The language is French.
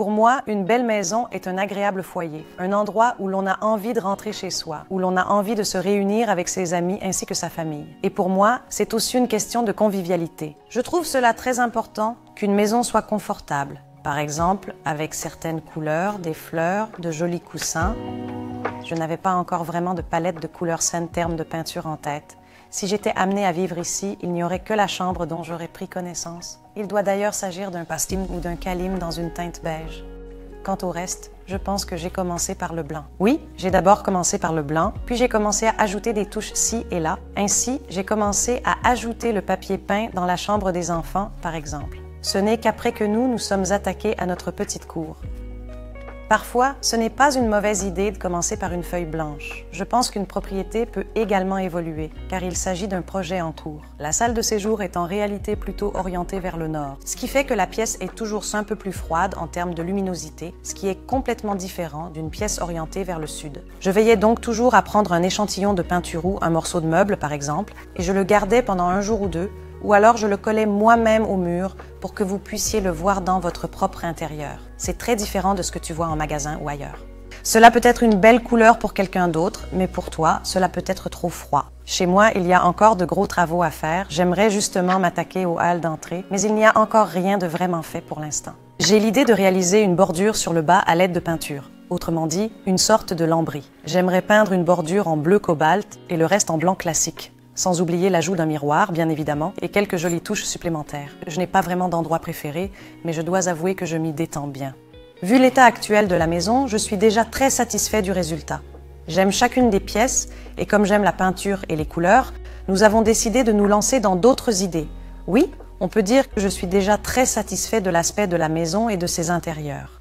Pour moi, une belle maison est un agréable foyer, un endroit où l'on a envie de rentrer chez soi, où l'on a envie de se réunir avec ses amis ainsi que sa famille. Et pour moi, c'est aussi une question de convivialité. Je trouve cela très important qu'une maison soit confortable, par exemple avec certaines couleurs, des fleurs, de jolis coussins. Je n'avais pas encore vraiment de palette de couleurs saines termes de peinture en tête. Si j'étais amenée à vivre ici, il n'y aurait que la chambre dont j'aurais pris connaissance. Il doit d'ailleurs s'agir d'un pastim ou d'un calim dans une teinte beige. Quant au reste, je pense que j'ai commencé par le blanc. Oui, j'ai d'abord commencé par le blanc, puis j'ai commencé à ajouter des touches ci et là. Ainsi, j'ai commencé à ajouter le papier peint dans la chambre des enfants, par exemple. Ce n'est qu'après que nous sommes attaqués à notre petite cour. Parfois, ce n'est pas une mauvaise idée de commencer par une feuille blanche. Je pense qu'une propriété peut également évoluer, car il s'agit d'un projet en cours. La salle de séjour est en réalité plutôt orientée vers le nord, ce qui fait que la pièce est toujours un peu plus froide en termes de luminosité, ce qui est complètement différent d'une pièce orientée vers le sud. Je veillais donc toujours à prendre un échantillon de peinture ou un morceau de meuble, par exemple, et je le gardais pendant un jour ou deux, ou alors je le collais moi-même au mur pour que vous puissiez le voir dans votre propre intérieur. C'est très différent de ce que tu vois en magasin ou ailleurs. Cela peut être une belle couleur pour quelqu'un d'autre, mais pour toi, cela peut être trop froid. Chez moi, il y a encore de gros travaux à faire. J'aimerais justement m'attaquer aux halles d'entrée, mais il n'y a encore rien de vraiment fait pour l'instant. J'ai l'idée de réaliser une bordure sur le bas à l'aide de peinture. Autrement dit, une sorte de lambris. J'aimerais peindre une bordure en bleu cobalt et le reste en blanc classique. Sans oublier l'ajout d'un miroir, bien évidemment, et quelques jolies touches supplémentaires. Je n'ai pas vraiment d'endroit préféré, mais je dois avouer que je m'y détends bien. Vu l'état actuel de la maison, je suis déjà très satisfait du résultat. J'aime chacune des pièces, et comme j'aime la peinture et les couleurs, nous avons décidé de nous lancer dans d'autres idées. Oui, on peut dire que je suis déjà très satisfait de l'aspect de la maison et de ses intérieurs.